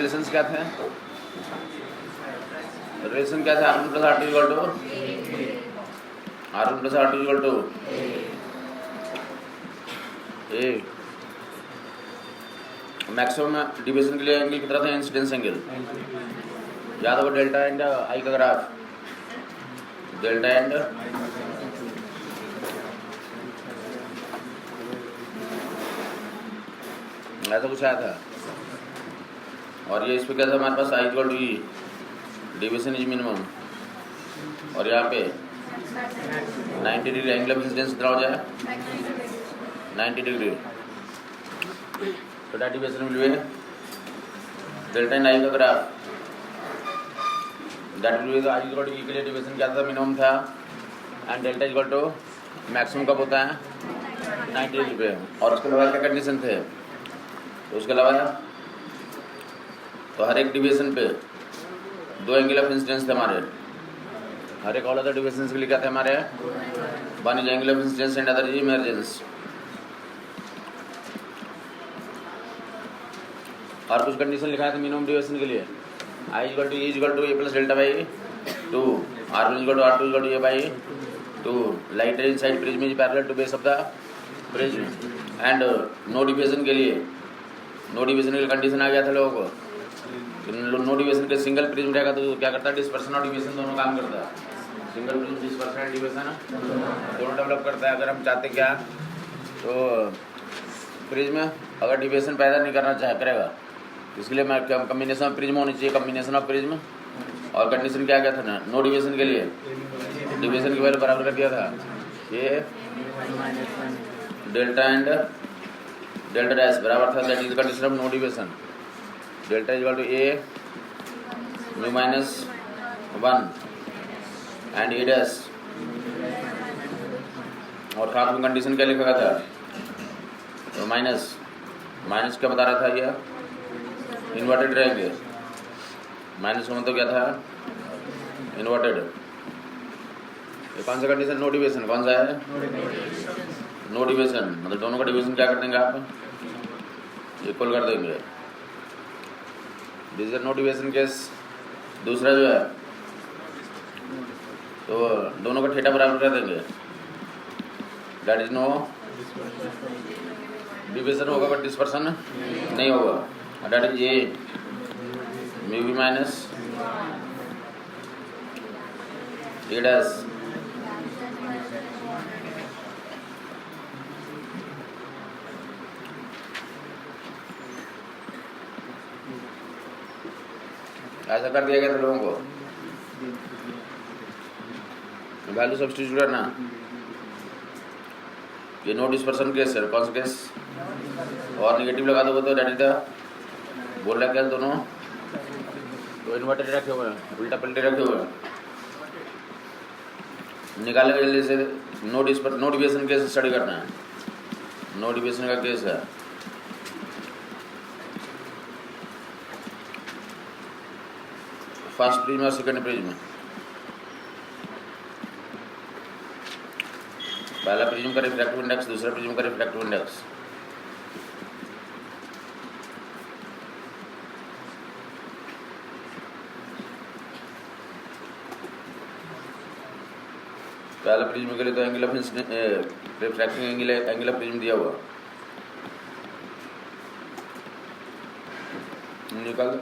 Relations क्या थे? Relation क्या था? R1 plus R2 equal to R1 plus R2 equal to A. Maximum division के लिए एंगल कितना था? Incidence angle. याद होगा डेल्टा एंड आई का ग्राफ, डेल्टा एंड ऐसा कुछ आया था। और ये इस पे क्या था हमारे पास? I equal to E, division is minimum. और यहाँ पे 90 डिग्री एंगल ऑफ इंसिडेंस कितना हो जाए? 90 डिग्री। तो delta division will be delta and I का graph, that will be I equal to E के लिए डिवीजन क्या था? मिनिमम था। And delta equal to maximum कब होता है? 90 डिग्री पे। और उसके अलावा क्या कंडीशन थे? तो उसके अलावा तो हर एक डिवीजन पे 2 एंगल ऑफ इंसिडेंस थे हमारे। हर एक ऑल अदर डिवीजन के लिए क्या थे हमारे? 1 is angle of incidence and other is emergence. और कुछ कंडीशन लिखा है था मिनिमम डिवीजन के लिए। I equal to E equal to A plus delta by 2, R1 equal to R2 equal to A by 2, light ray inside prism is parallel to base of the prism. And no division के लिए, no division के लिए condition आ गया था लोगों को। No division के single prism रहेगा तो क्या करता है? डिस्पर्सन और डिवीजन दोनों काम करता है। Single prism dispersion and division दोनों डेवलप करता है। अगर हम चाहते क्या तो प्रिज्म अगर डिवीजन पैदा नहीं करना चाहे करेगा, इसके लिए मैं कम्बिनेशन ऑफ प्रिज्म होनी चाहिए, कम्बिनेशन ऑफ प्रिज्म। और कंडीशन क्या था ना? नो डिवीजन के लिए डिवीजन की वैल्यू बराबर कर दिया था ये डेल्टा एंड डेल्टा डैश बराबर था, that is condition of no division. Delta equal to A mu minus 1 and A dash. और साथ में कंडीशन क्या लिखा था? तो माइनस क्या बता रहा था? ये इन्वर्टेड रहेंगे। माइनस का मतलब क्या था? इन्वर्टेड। ये कौन सा कंडीशन? No division. कौन सा है? No division. मतलब दोनों का डिवीजन क्या कर देंगे आप? इक्वल कर देंगे। This is no division case. दूसरा जो है तो दोनों का थीटा बराबर कर देंगे, दैट इज नो डिवीजन होगा बट डिस्पर्सन नहीं होगा, that is A mu B minus A dash. ऐसा कर दिया गया था लोगों को। वैल्यू सब्स्टिट्यूट करना। ये नो डिस्पर्सन केस है। कौन सा केस? और निगेटिव लगा दोगे तो डेट इज द बोल रहा क्या? दोनों तो इन्वर्टेड रखे हुए हैं, उल्टा पलटे रखे हुए हैं। निकालेगा जल्दी से। नो डिवीजन केस स्टडी करना है। नो डिवीजन का केस है। फर्स्ट प्रिज्म और सेकंड प्रिज्म। पहला प्रिज्म का रिफ्रैक्टिव इंडेक्स, दूसरा प्रिज्म का रिफ्रैक्टिव इंडेक्स। पहला प्रिज्म के लिए तो angle of refracting angle of prism दिया हुआ, निकाल।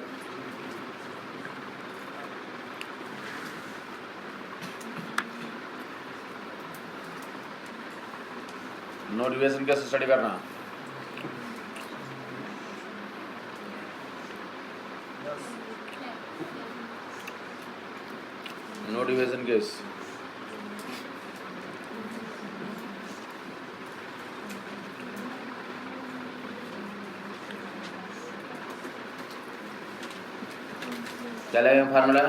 नो डिवीजन कैसे स्टडी करना? नो डिवीजन केस क्या लगेगा formula?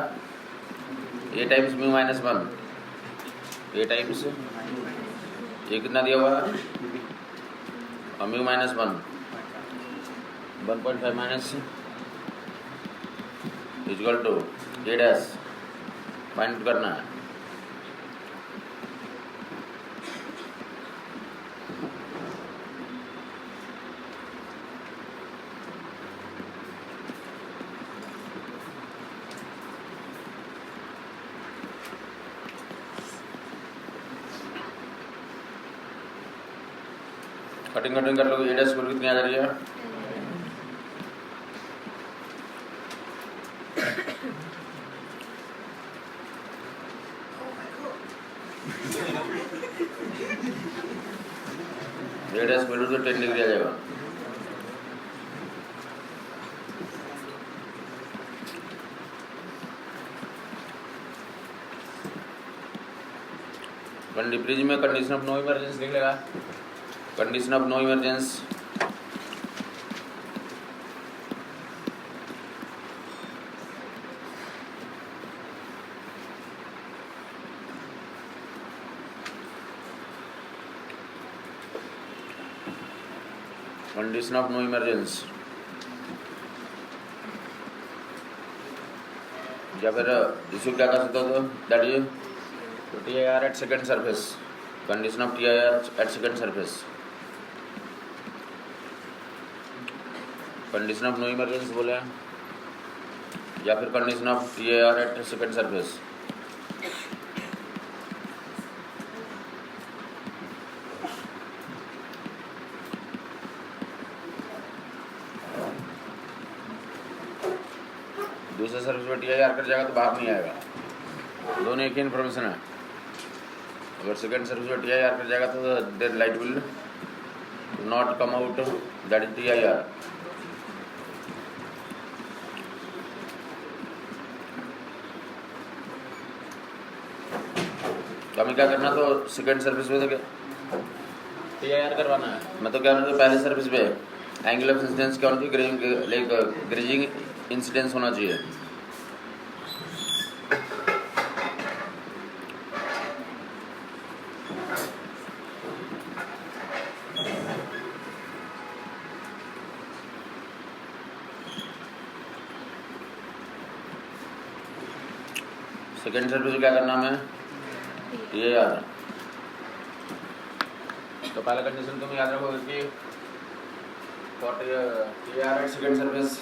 A times mu minus 1। A times ये कितना दिया हुआ है? और mu minus 1 1.5 minus equal to A dash find out करना है। कटिंग कर लो। ए डैश वैल्यू कितनी आ जा रही है? ए डैश वैल्यू तो 10 डिग्री आ जाएगा। प्रिज्म में कंडीशन ऑफ नो इमरजेंस लिख लेगा। Condition of no emergence condition of no emergence या फिर इसको क्या कर सकते हो? तो that is TIR at second surface, condition of TIR at second surface, condition of no emergence बोले या फिर condition of TIR at second surface। दूसरे सर्विस में TIR कर जाएगा तो बाहर नहीं आएगा, दोनों एक ही इन्फॉर्मेशन है। अगर सेकेंड सर्विस में TIR कर जाएगा तो there light will not come out, that is TIR। तो हमें क्या करना, तो सेकेंड सर्विस में तो TIR करवाना है। मैं तो क्या मतलब पहले सर्विस पे एंगल ऑफ इंसिडेंस क्या होना चाहिए? लाइक ग्रेजिंग इंसिडेंस होना चाहिए। सेकेंड सर्विस क्या करना हमें? TIR। तो पहला कंडीशन तुम याद रखोगे कि for TIR at second service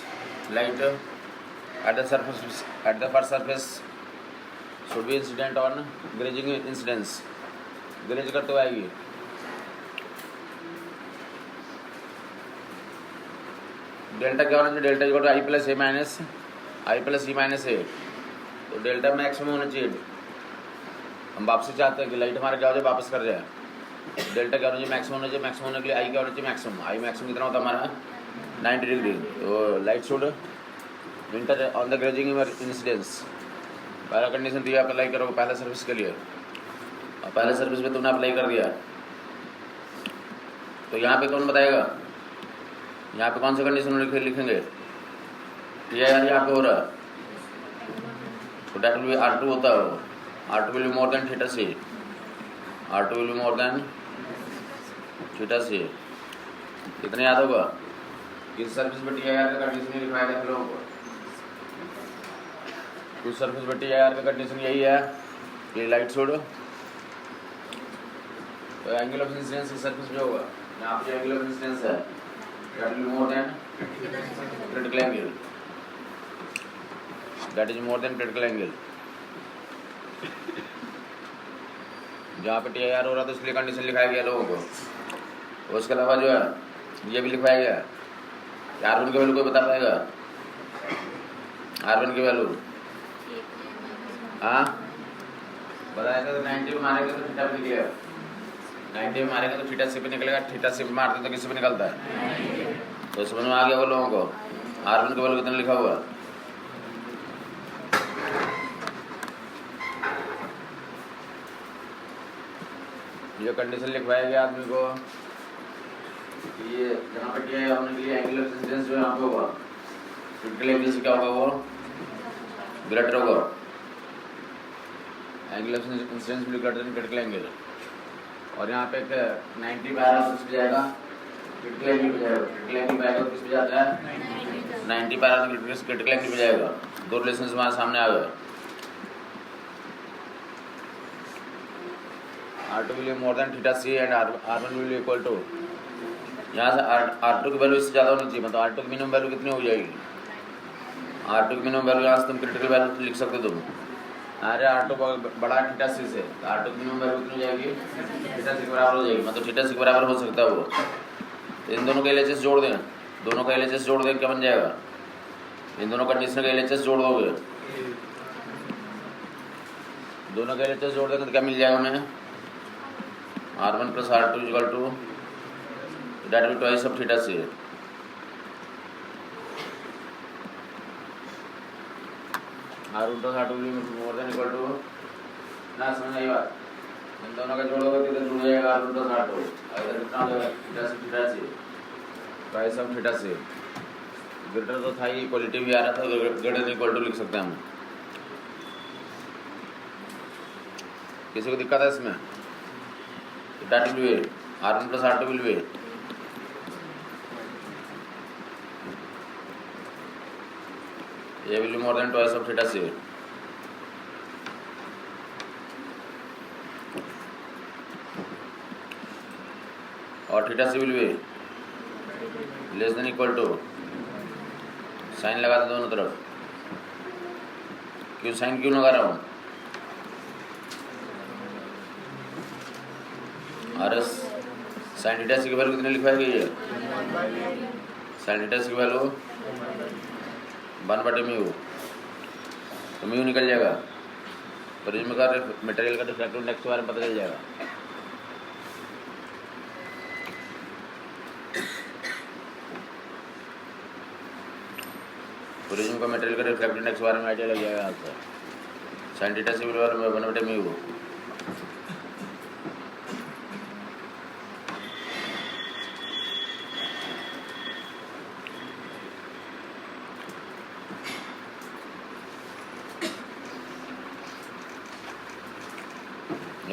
light at the surface at the first surface should be incident on grazing incidence. Graze करते हुए आएगी। डेल्टा क्या होना चाहिए? Delta equal to I plus A minus I plus E minus A. तो delta maximum होना चाहिए। हम वापसी चाहते हैं कि लाइट हमारा क्या हो जाए, वापस कर जाए। डेल्टा क्या होना चाहिए? मैक्सिमम होना चाहिए। मैक्सिमम होने के लिए आई क्या होना चाहिए? मैक्सिमम। आई मैक्सिमम कितना होता है हमारा? 90 डिग्री। तो light should winter on the grazing incidence. पहला कंडीशन दिया, अप्लाई करो पहला सर्विस के लिए, और पहले सर्विस में तुमने अप्लाई कर दिया। तो यहाँ पे कौन बताएगा? यहाँ पे कौन सा कंडीशन लिखेंगे? TIR यहाँ पे हो रहा है, तो डेट विल बी R2 होता है। वो R2 will be more then theta C। R2 will be more then theta C। कितने याद होगा? किस सर्विस में TIR का कंडीशन ही लिखवाया था लोगों को? कुछ सर्विस में TIR का कंडीशन यही है कि लाइट शुड, तो एंगल ऑफ इंसिडेंस इस सर्विस में होगा। यहाँ पे एंगल ऑफ इंसिडेंस है that will be more than critical angle, that is more than critical angle. जहाँ पे TIR हो रहा था इसलिए कंडीशन लिखाया गया लोगों को। उसके अलावा जो है ये भी लिखवाया गया कि R1 की वैल्यू कोई बता पाएगा? R1 की वैल्यू हाँ बताया था। तो 90 में मारेगा तो थीटा पे निकलेगा। 90 में मारेगा तो थीटा C पे निकलेगा। थीटा C पे मारते तो किसी पे निकलता है? तो समझ में आ गया वो लोगों को R1 की वैल्यू कितना लिखा हुआ है? ये कंडीशन लिखवाया गया आदमी को कि ये जहाँ पे TIR होने के लिए एंगल ऑफ इंसिडेंस जो यहाँ पे होगा, क्रिटिकल एंगल से क्या होगा? वो ग्रेटर होगा। Angle of incidence will greater then critical angle. और यहाँ पे 90 पे आएगा तो किस पे जाएगा? क्रिटिकल एंगल पे जाएगा। क्रिटिकल एंगल पे आएगा तो किस पे जाता है? 90 पे आएगा तो क्रिटिकल एंगल पे जाएगा। दो रिलेशन हमारे सामने आ गए। R2 will be more than theta C and R1 will be equal to, यहाँ से R2 की वैल्यू इससे ज़्यादा होनी चाहिए। मतलब R2 की मिनिमम वैल्यू कितनी हो जाएगी? R2 की मिनिमम वैल्यू यहाँ से तुम क्रिटिकल वैल्यू लिख सकते हो तुम। अरे R2 बड़ा थीटा C से, तो R2 की मिनिमम वैल्यू कितनी हो जाएगी? थीटा C के बराबर हो जाएगी। मतलब थीटा C के बराबर हो सकता है वो। तो इन दोनों का LHS जोड़ दें, दोनों का LHS जोड़ दें, क्या बन जाएगा? इन दोनों कंडीशन का LHS जोड़ दोगे, दोनों का LHS जोड़ देंगे तो क्या मिल जाएगा हमें? R1 + R2 = that will twice of theta c। R1 + R2 will be more than equal to, ना समझ आई बात? इन दोनों का जोड़ोगे तो इधर जुड़ जाएगा R1 + R2, इधर कितना हो जाएगा? Theta c twice of theta c। Greater तो था ही, इक्वलिटी भी आ रहा था, ग्रेटर देन इक्वल टू लिख सकते हैं हम। किसी को दिक्कत है इसमें? that will be R1 + R2 will be A will be more than twice of theta c। और theta c will be less than equal to, sine लगा दो दोनों तरफ। क्यों साइन क्यों लगा रहा हूँ? RS साइन थीटा c की वैल्यू कितने लिखवाई गई है? साइन थीटा c की वैल्यू 1/μ, तो म्यू निकल जाएगा। प्रिज्म का मटेरियल का रिफ्रैक्टिव इंडेक्स के बारे में पता चल जाएगा। प्रिज्म का मटेरियल का रिफ्रैक्टिव इंडेक्स के बारे में आइडिया लग जाएगा आपका। साइन थीटा c बराबर 1/μ।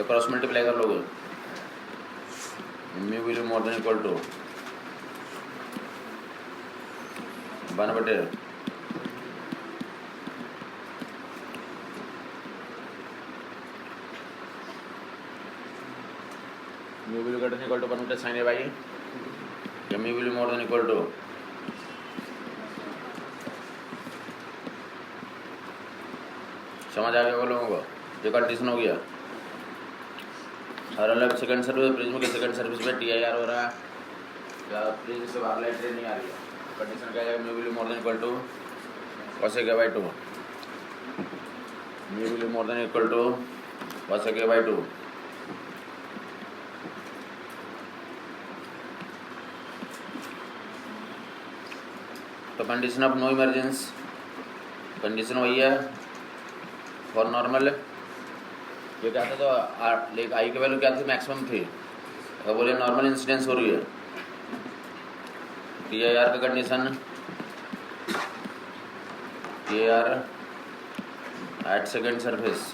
क्रॉस मल्टीप्लाई कर लोगे, mu will more than equal to 1/, mu will greater than equal to 1/, sine A by mu will more than equal to, समझ आ गया लोगों को? ये कंडीशन हो गया। और अलग सेकंड सर्विस, प्रिज्म के सेकंड सर्विस में TIR हो रहा है या प्रिज्म से बाहर लाइट रे नहीं आ रही है, कंडीशन क्या है? Mu will more than equal to cos A by 2, mu will more than equal to cos A by 2। तो condition of no emergence, condition वही है फॉर नॉर्मल। ये क्या था? तो लेक आई की वैल्यू क्या थी? मैक्सिमम थी। तो बोले नॉर्मल इंसिडेंस हो रही है। TIR का condition, TIR at second surface,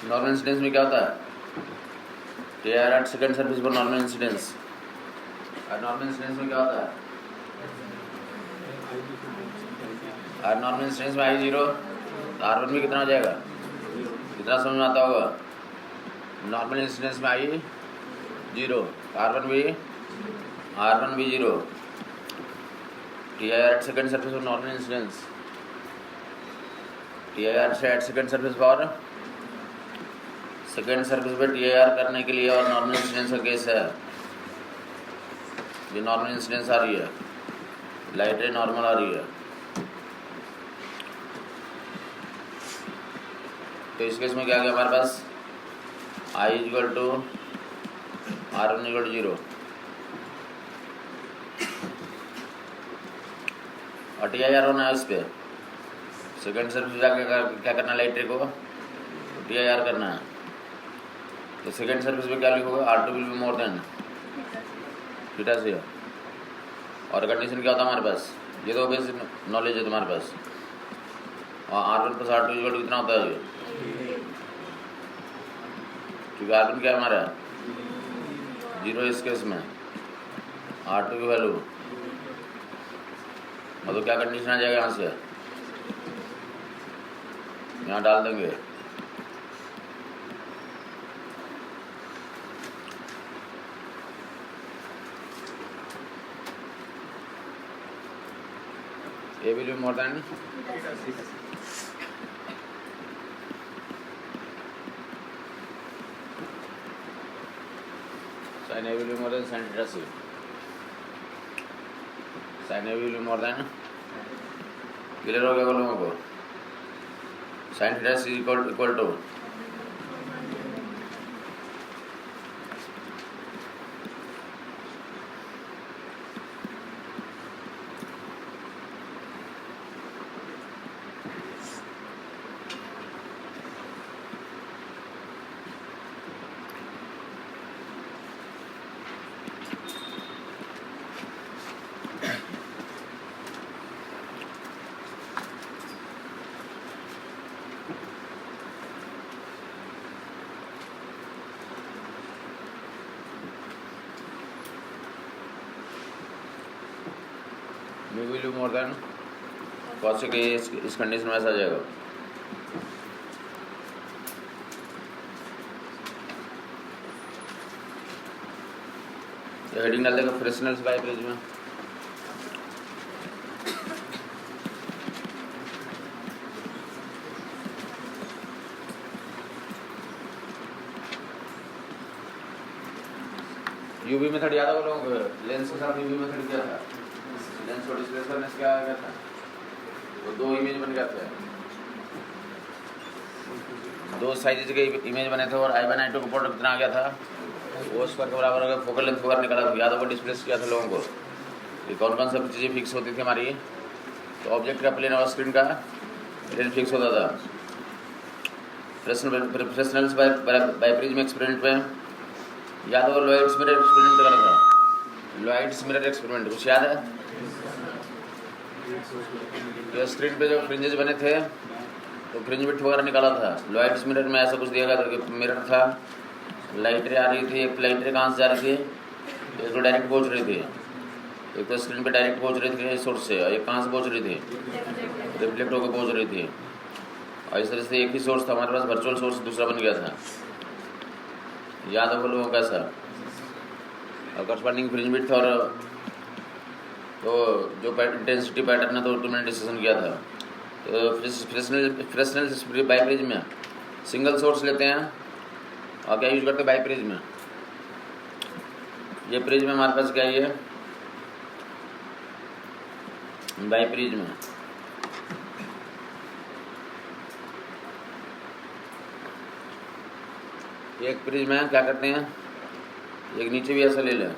normal incidence में क्या होता है? TIR एट सेकेंड सर्विस पर नॉर्मल इंसिडेंस, और नॉर्मल इंसिडेंस में क्या होता है? और नॉर्मल इंसिडेंस में I0, तो R1 भी कितना हो जाएगा? कितना समझ में आता होगा? नॉर्मल इंसिडेंस में I0, R1 भी 0। TIR एट सेकेंड सर्विस पर नॉर्मल इंसिडेंस, TIR से एट सेकेंड सर्विस पर, सेकेंड सर्विस पे TIR करने के लिए और नॉर्मल इंसिडेंस का केस है। ये नॉर्मल इंसिडेंस आ रही है, लाइट रे नॉर्मल आ रही है। तो इस केस में क्या गया हमारे पास? I = R1 = 0 और TIR होना है उस पर। सेकेंड सर्विस जाके क्या करना है? लाइट रे को TIR करना है। तो सेकेंड सर्विस में क्या लिखोगे? R2 will be more then theta c। और कंडीशन क्या होता है हमारे पास? ये तो बेसिक नॉलेज है तुम्हारे पास। और R1 + R2 = कितना होता है ये? क्योंकि R1 क्या है हमारा? 0 इस केस में, R2 की वैल्यू, और तो क्या कंडीशन आ जाएगा? यहाँ से यहाँ डाल देंगे, A will be more than sin A will be more than sin theta C. Sin A will be more than, clear हो गया आप लोगों को? sin theta C equal to mu will be more than cos के इस condition में ऐसा आ जाएगा. ये हेडिंग डाल देगा फ्रेशनल्स बाय पेज में. यूवी मेथड याद है लोगों को? लेंस के साथ यूवी मेथड क्या था? लेंस को डिस्प्लेस करने से क्या क्या था? तो दो इमेज बन गया था, दो साइज के इमेज बने थे और I1 I2 का प्रोडक्ट कितना आ गया था? वो स्क्वायर के बराबर अगर फोकल लेंथ वगैरह निकाला था. याद होगा डिस्प्लेस किया था लोगों को कि कौन कौन सब चीज़ें फिक्स होती थी हमारी. तो ऑब्जेक्ट का प्लेन और स्क्रीन का प्लेन फिक्स होता था. फ्रेशनल्स बाय प्रिज्म एक्सपेरिमेंट में याद होगा लॉयड्स मिरर एक्सपेरिमेंट करा था. लॉयड्स मिरर एक्सपेरिमेंट कुछ याद है? तो स्क्रीन पे जो फ्रिंजेस बने थे तो फ्रिंज विड्थ वगैरह निकाला था. लॉयड्स मिरर में ऐसा कुछ दिया गया था कि मिरर था, लाइटें आ रही थी. एक लाइटें कहाँ से जा रही थी? एक तो डायरेक्ट पहुँच रही थी, एक तो स्क्रीन पे डायरेक्ट पहुँच रही थी सोर्स से, और एक कहाँ से पहुँच रही थी? रिफ्लेक्ट होकर पहुँच रही थी. और इस तरह से एक ही सोर्स था हमारे पास, वर्चुअल सोर्स दूसरा बन गया था. याद हो लोगों कैसा? और करस्पॉन्डिंग फ्रिंज विड्थ और तो जो इंटेंसिटी पैटर्न है तो मैंने डिसीजन किया था. तो फ्रेशनल बाय प्रिज्म में सिंगल सोर्स लेते हैं और क्या यूज करते हैं? बाय प्रिज्म में. ये प्रिज्म में हमारे पास क्या है? बाय प्रिज्म में एक प्रिज्म है, क्या करते हैं? एक नीचे भी ऐसा ले लें,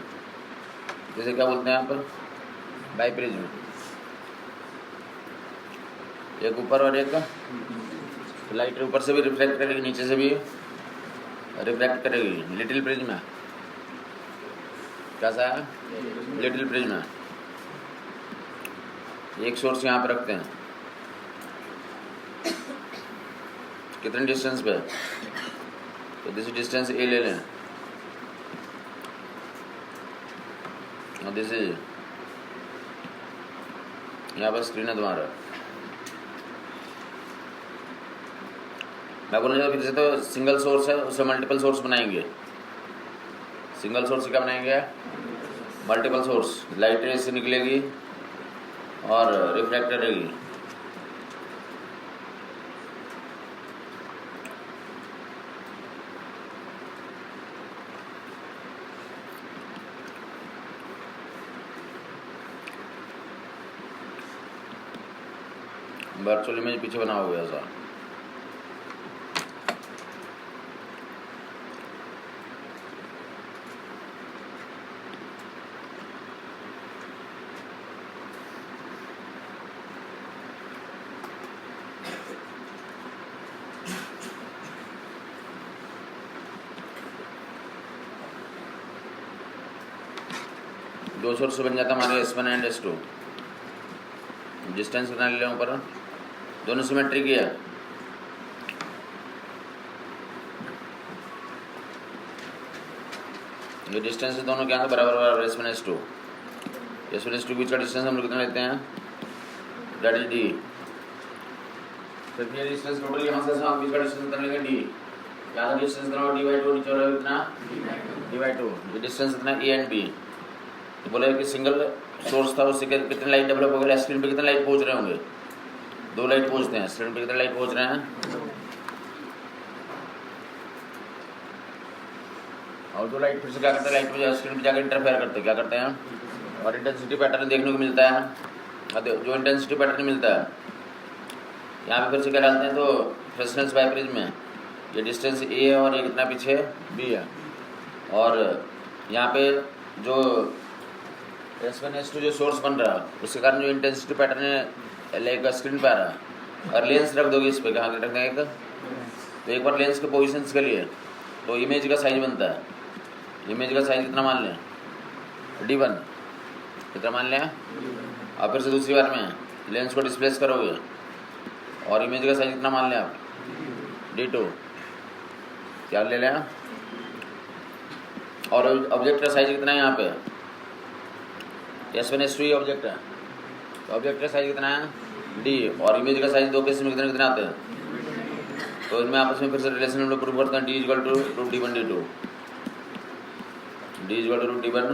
जैसे क्या बोलते हैं आप? By prism. एक ऊपर और एक लाइट ऊपर से भी रिफ्लेक्ट करेगी, नीचे से भी रिफ्लेक्ट करेगी. लिटिल प्रिज्म है. कैसा है? लिटिल प्रिज्म है. एक सोर्स यहाँ पे रखते हैं. कितने डिस्टेंस पे? तो दिस डिस्टेंस ए ले लें और दिस इज यहाँ पर स्क्रीन है तुम्हारा. मैं बोलना चाहता फिर से, तो सिंगल सोर्स है उससे मल्टीपल सोर्स बनाएंगे. सिंगल सोर्स क्या बनाएंगे? Multiple source. लाइट रे से निकलेगी और रिफ्लेक्ट करेगी. वर्चुअल इमेज पीछे बना हुआ है ऐसा. दो सोर्स बन जाता हमारे S1 एंड S2. डिस्टेंस कितना ले लें ऊपर? दोनों सिमेट्रिक ही है. ये डिस्टेंस दोनों क्या है? बराबर बराबर S1 S2. S1 S2 बीच का डिस्टेंस हम लोग कितना लेते हैं? That is D. फिर ये डिस्टेंस टोटल यहाँ से हम बीच का डिस्टेंस कितना लेंगे? D. यहाँ का डिस्टेंस कितना? D/2. नीचे वाला कितना? D/2. ये डिस्टेंस कितना? A and B. तो बोले कि सिंगल सोर्स था, उससे कितने लाइट डेवलप हो गया, स्क्रीन पे कितने लाइट पहुंच रहे होंगे, 2 लाइट पहुंचते हैं, स्क्रीन पे कितने लाइट पहुंच रहे हैं, और 2 लाइट फिर से क्या करते हैं, लाइट पे स्क्रीन पे जाकर इंटरफेयर करते हैं, क्या करते हैं, और इंटेंसिटी पैटर्न देखने को मिलता है। जो इंटेंसिटी पैटर्न मिलता है यहाँ पे फिर से क्या डालते हैं, तो फ्रेसनेल्स बाय प्रिज्म में ये डिस्टेंस ए है और ये कितना पीछे बी है, और यहाँ पे जो S1 S2 जो सोर्स बन रहा है उसके कारण जो इंटेंसिटी पैटर्न है लाइक स्क्रीन पे आ रहा है, और लेंस रख दोगे इस पर, कहाँ रख देंगे, तो एक बार लेंस के पोजिशंस के लिए तो इमेज का साइज बनता है, इमेज का साइज कितना मान लें, D1 कितना मान लें, और फिर से दूसरी बार में लेंस को डिस्प्लेस करोगे और इमेज का साइज कितना मान लें आप, D2 क्या ले लें, और ऑब्जेक्ट का साइज कितना है यहाँ पे, S1 S2 ऑब्जेक्ट है, तो ऑब्जेक्ट का साइज कितना है D, और इमेज का साइज 2 केस में कितने कितने आते हैं, तो इनमें आपस में फिर से रिलेशन हम लोग प्रूव करते हैं, D equal to √D1 D2, D equal to √D1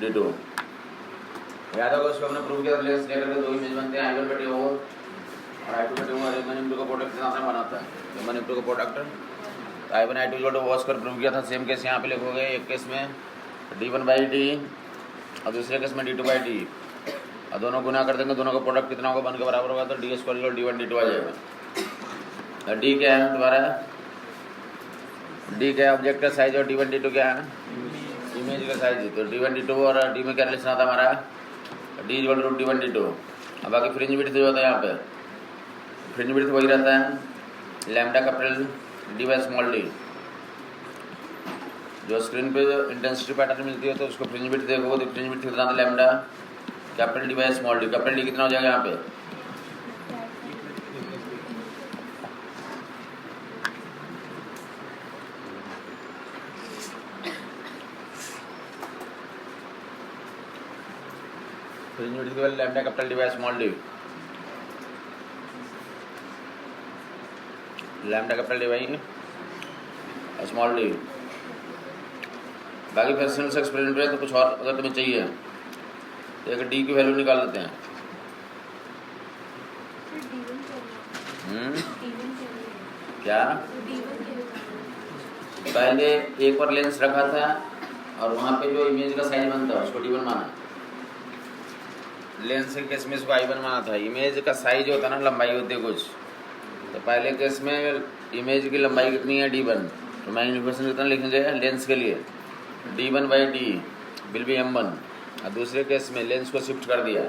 D2। याद होगा उसको हमने प्रूव किया, लेंस लेकर के 2 इमेज बनते हैं, I1 बटे O और I2 बटे O, और M1 M2 का प्रोडक्ट कितना बनाता है, M1 M2 का product I1 I2 equal to O square prove किया था। सेम केस यहाँ पे लिखोगे, एक केस में D1 बाई D और दूसरे केस में D2 बाई D, और दोनों गुना कर देंगे, दोनों का प्रोडक्ट कितना होगा, 1 के बराबर होगा, तो D square equal D1 D2 आ जाएगा। D क्या है तुम्हारा, D क्या है ऑब्जेक्ट का साइज, और D1 D2 क्या है इमेज का साइज, तो D1 D2 और D में क्या रिलेशन आता है हमारा, D equal to D1 D2। अब बाकी फ्रिंज विड्थ जो होता है यहाँ पे, फ्रिंज विड्थ वही रहता है, lambda capital D by small d, जो स्क्रीन पे जो इंटेंसिटी पैटर्न मिलती है तो उसको फ्रिंज विड्थ देखोगे तो फ्रिंज विड्थ कितना था, lambda capital D by small d, capital D कितना हो जाएगा यहाँ पे, फ्रिंज विड्थ के lambda capital D by small d, lambda capital D by small d। बाकी फ्रेसनेल्स एक्सपेरिमेंट में तो कुछ और अगर तुम्हें चाहिए तो एक D की वैल्यू निकाल लेते हैं, क्या पहले एक बार लेंस रखा था और वहाँ पे जो इमेज का साइज बनता है उसको D1 माना, लेंस के केस में इसको I1 माना था, इमेज का साइज होता है ना, लंबाई होती है कुछ, तो पहले केस में इमेज की लंबाई कितनी है D1, तो मैग्नीफिकेशन कितना लिखेंगे लेंस के लिए, D1 by D will be M1, और दूसरे केस में लेंस को शिफ्ट कर दिया,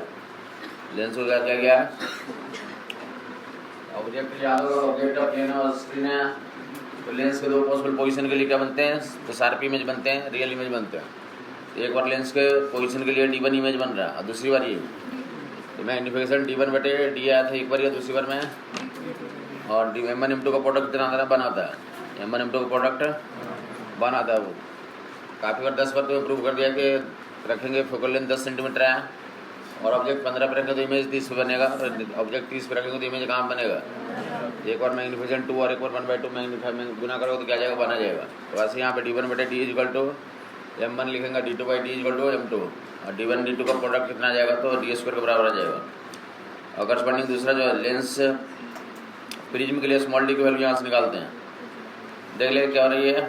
लेंस को क्या किया गया, ऑब्जेक्ट याद होगा, ऑब्जेक्ट का प्लेन और स्क्रीन है, तो लेंस के 2 पॉसिबल पोजीशन के लिए क्या बनते हैं, तो शार्प इमेज बनते हैं, रियल इमेज बनते हैं। एक बार लेंस के पोजीशन के लिए D1 इमेज बन रहा है और दूसरी बार ये, तो मैग्नीफिकेशन D1 बटे D आया था एक बार या दूसरी बार में, और M1 M2 का प्रोडक्ट कितना बनाता है, M1 M2 का प्रोडक्ट बनाता है वो, काफ़ी बार 10 बार तो प्रूव कर दिया कि रखेंगे फोकल लेंथ 10 सेंटीमीटर है और ऑब्जेक्ट 15 पे रखेंगे तो इमेज 30 पे बनेगा, और ऑब्जेक्ट 30 पे रखेंगे तो इमेज कहाँ बनेगा, एक बार मैग्नीफिकेशन 2 और एक बार 1/2 मैग्नीफाई में गुना करोगे तो क्या जाएगा, बना जाएगा। तो वैसे यहाँ पे D1 बटे D इक्वल टू M1 लिखेंगे, D2 by D equal to M2, और D1 D2 का प्रोडक्ट कितना आ जाएगा, तो D स्क्वायर के बराबर आ जाएगा। और करस्पॉन्डिंग दूसरा जो है लेंस प्रिज्म के लिए स्मॉल d की वैल्यू यहाँ से निकालते हैं, देख ले क्या हो रही है,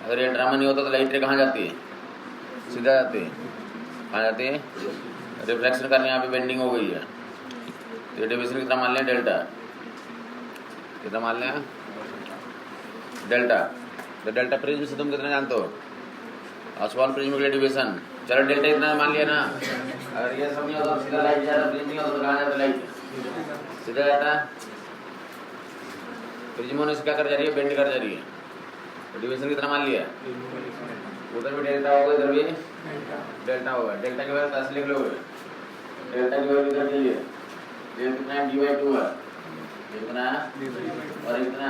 अगर ये ड्रामा नहीं होता तो लाइट रे कहाँ जाती है, सीधा जाती है, कहाँ जाती है, रिफ्लेक्शन करने यहाँ पे बेंडिंग हो गई है, तो ये डिविजन कितना मान लें, डेल्टा कितना मान लें, डेल्टा, तो डेल्टा प्रिज्म से तुम कितना जानते हो, और स्मॉल प्रिज्म के लिए डिविजन, चलो डेल्टा इतना मान लिया ना, अगर ये सब नहीं होता तो सीधा लाइट जाता, प्रिज्म नहीं होता तो कहाँ जाता लाइट, सीधा जाता है, प्रिज्म होने से क्या कर जा रही है, बेंड कर जा रही है, तो डिविजन कितना मान लिया, उधर भी डेल्टा होगा इधर भी डेल्टा होगा, डेल्टा की वैल्यू ऐसे लिख लोगे, डेल्टा की वैल्यू इधर के लिए ये कितना है, D/2 है, कितना और इतना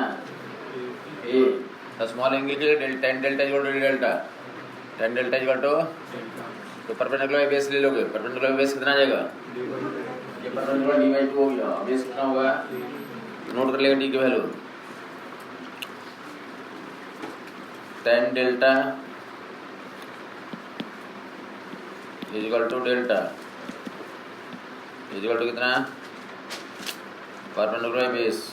ए, तो स्मॉल एंगल के लिए tan delta equal to delta, tan delta equal to, तो परपेंडिकुलर बेस ले लोगे, परपेंडिकुलर बेस कितना आ जाएगा, ये परपेंडिकुलर D/2 हो गया, बेस कितना होगा, नोट कर लेगा D की value, tan delta is equal to delta is equal to कितना परपेंडिकुलर बेस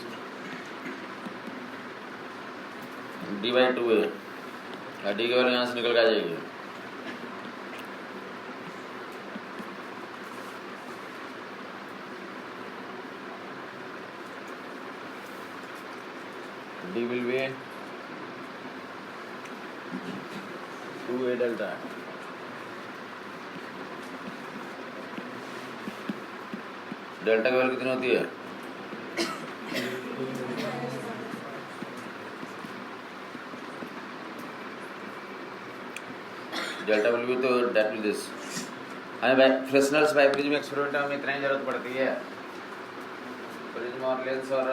d/2 है डी के वैल्यू यहाँ से निकल के आ जाएगी d will be 2a delta delta की वैल्यू कितनी होती है डेल्टा विल बी तो डेट विल दिस हमें फ्रेशनल्स बाय प्रिज्म एक्सपेरिमेंट में इतना ही जरूरत पड़ती है प्रिज्म और लेंस और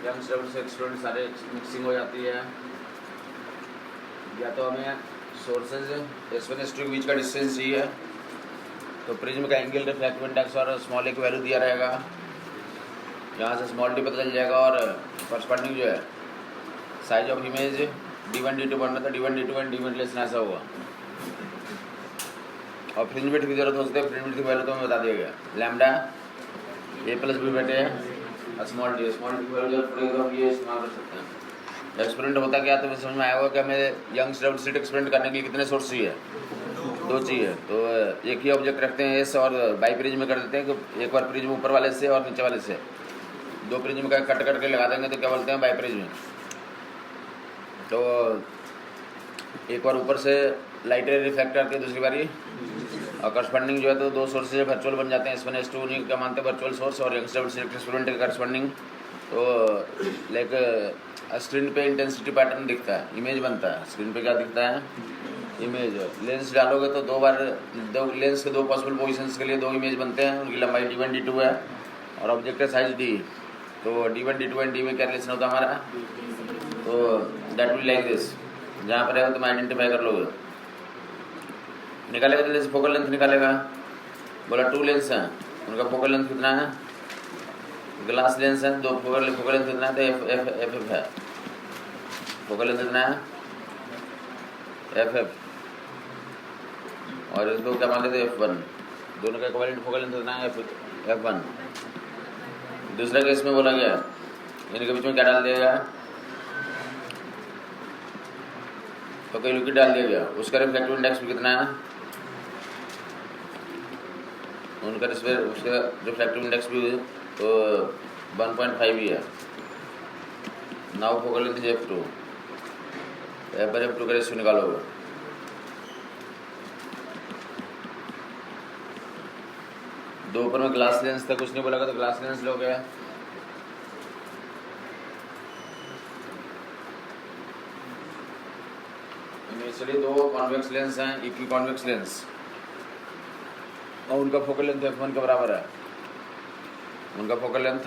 यंग्स डबल से एक्सपेरिमेंट सारे मिक्सिंग हो जाती है या तो हमें सोर्सेज S1 S2 के बीच का डिस्टेंस चाहिए तो प्रिज्म का एंगल रिफ्रैक्टिव इंडेक्स और स्मॉल ए की वैल्यू दिया रहेगा यहाँ से स्मॉल डी पता चल जाएगा और करस्पॉन्डिंग जो है size of image d1 d2 बनना था d1 d2 and d1 less ऐसा होगा और फ्रिंज विड्थ की जरूरत हो सकती है फ्रिंज विड्थ की वैल्यू तो हमें बता दिया गया लैम्डा a प्लस बी बटे स्मॉल डी की वैल्यू जरूरत ये इस्तेमाल कर सकते हैं एक्सपेरिमेंट होता क्या तो समझ में आया होगा कि हमें यंग्स डबल स्लिट एक्सपेरिमेंट करने के लिए कितने सोर्स चाहिए दो चाहिए तो एक ही ऑब्जेक्ट रखते हैं एस और बाई प्रिज्म में कर देते हैं कि एक बार प्रिज्म ऊपर वाले से और नीचे वाले से दो प्रिज्म का कट करके लगा देंगे तो क्या बोलते हैं बाई प्रिज्म तो एक बार ऊपर से लाइट रे रिफ्लेक्ट करती है दूसरी बारी और करस्पॉन्डिंग जो है तो दो सोर्सेज वर्चुअल बन जाते हैं S1 S2 उन्हीं का मानते हैं वर्चुअल सोर्स और यंग्स डबल स्लिट एक्सपेरिमेंट के करस्पॉन्डिंग तो लाइक स्क्रीन पे इंटेंसिटी पैटर्न दिखता है इमेज बनता है स्क्रीन पे क्या दिखता है इमेज लेंस डालोगे तो दो लेंस के दो पॉसिबल पोजीशंस के लिए दो इमेज बनते हैं उनकी लंबाई d1 d2 है और ऑब्जेक्ट का साइज d तो d1 d2 एंड d में क्या रिलेशन होता है हमारा तो दैट विल लाइक दिस जहाँ पर है तुम आइडेंटिफाई कर लोगे निकालेगा जल्दी से फोकल लेंथ निकालेगा बोला 2 लेंस हैं उनका फोकल लेंथ कितना है ग्लास लेंस है दो फोकल लेंथ कितना है तो एफ है फोकल लेंथ कितना है एफ और इसको क्या मान लेते F1 दोनों का इक्विवेलेंट फोकल लेंथ कितना है F1 दूसरा केस में बोला गया इनके बीच में क्या डाल दिया गया तो कोई लिक्विड डाल दिया गया उसका रिफ्लेक्टिव इंडेक्स भी कितना है उनका उसका रिफ्लेक्टिव इंडेक्स भी तो 1.5 ही है now focal length F2 F2 का रेशियो निकालोगे दो ऊपर में ग्लास लेंस था कुछ नहीं बोला तो ग्लास लेंस लोगे इनिशियली दो कॉन्वेक्स लेंस हैं इक्वी कॉन्वेक्स लेंस और उनका फोकल लेंथ F1 के बराबर है उनका फोकल लेंथ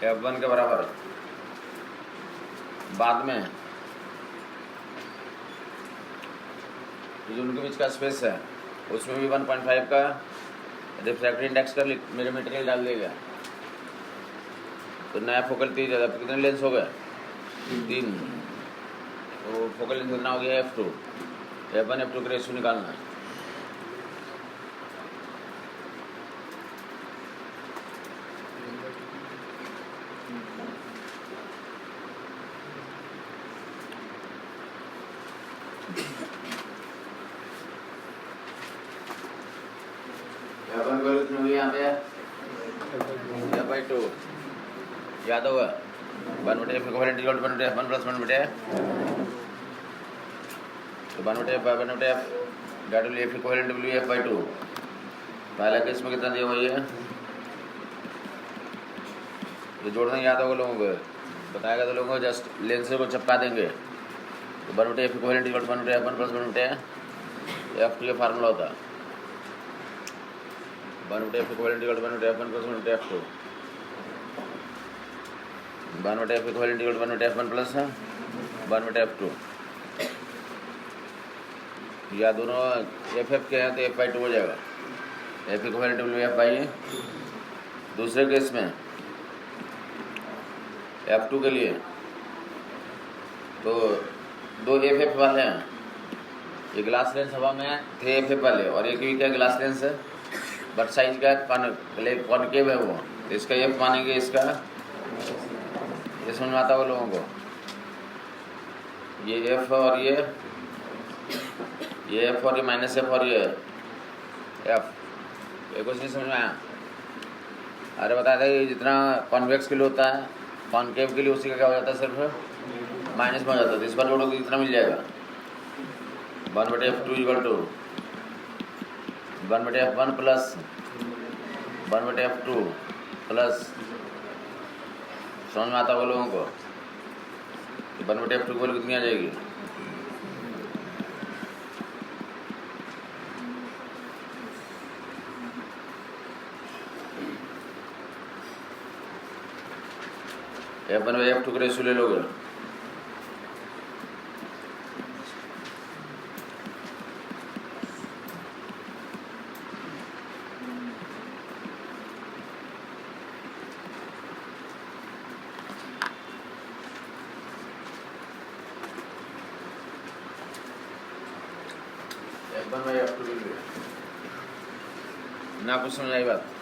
F1 के बराबर बाद में जो उनके बीच का स्पेस है उसमें भी 1.5 का रिफ्रैक्टिव इंडेक्स का मेरे मटेरियल डाल देगा तो नया फोकल 3 ज़्यादा कितने लेंस हो गए 3 तो फोकल लेंथ कितना हो गया F2 F1 F2 का रेशियो निकालना है यहाँ पे F/2 याद होगा 1/f equivalent equal to 1/f 1 plus 1/f तो 1/f 1/f that will F equivalent will be F/2 पहला केस में कितना दिया हुआ है ये जोड़ना याद होगा लोगों को बताएगा तो लोगों को जस्ट लेंस को चिपका देंगे तो 1/f equivalent equal to 1/f 1 plus 1/f F2 ये फार्मूला होता है 1/f equivalent equal to 1/f 1 plus 1/f 2 1/f equivalent equal to 1/f 1 plus 1/f 2 या दोनों FF के हैं तो F/2 हो जाएगा F equivalent will be F/2 दूसरे केस में F2 के लिए तो दो FF वाले हैं ये ग्लास लेंस हवा में थे पहले, और एक भी क्या ग्लास लेंस है बट साइज का कॉनकेव है वो, तो इसका एफ मानेंगे, इसका ये समझ में आता है लोगों को, ये एफ और ये एफ और ये माइनस एफ और ये एफ, ये कुछ नहीं समझ में आया? अरे बता दें जितना कॉन्वेक्स के लिए होता है कॉनकेव के लिए उसी का क्या हो जाता है, सिर्फ माइनस में हो जाता है। तो इस बार जोड़ोगे कितना मिल जाएगा, 1/f2 equal to 1/f1 plus 1/f2 plus, समझ में आता होगा लोगों को? 1/f2 की वैल्यू कितनी आ जाएगी, f1/f2 का रेशियो ले लोगे, f1/f2 के लिए ना कुछ समझ आई बात?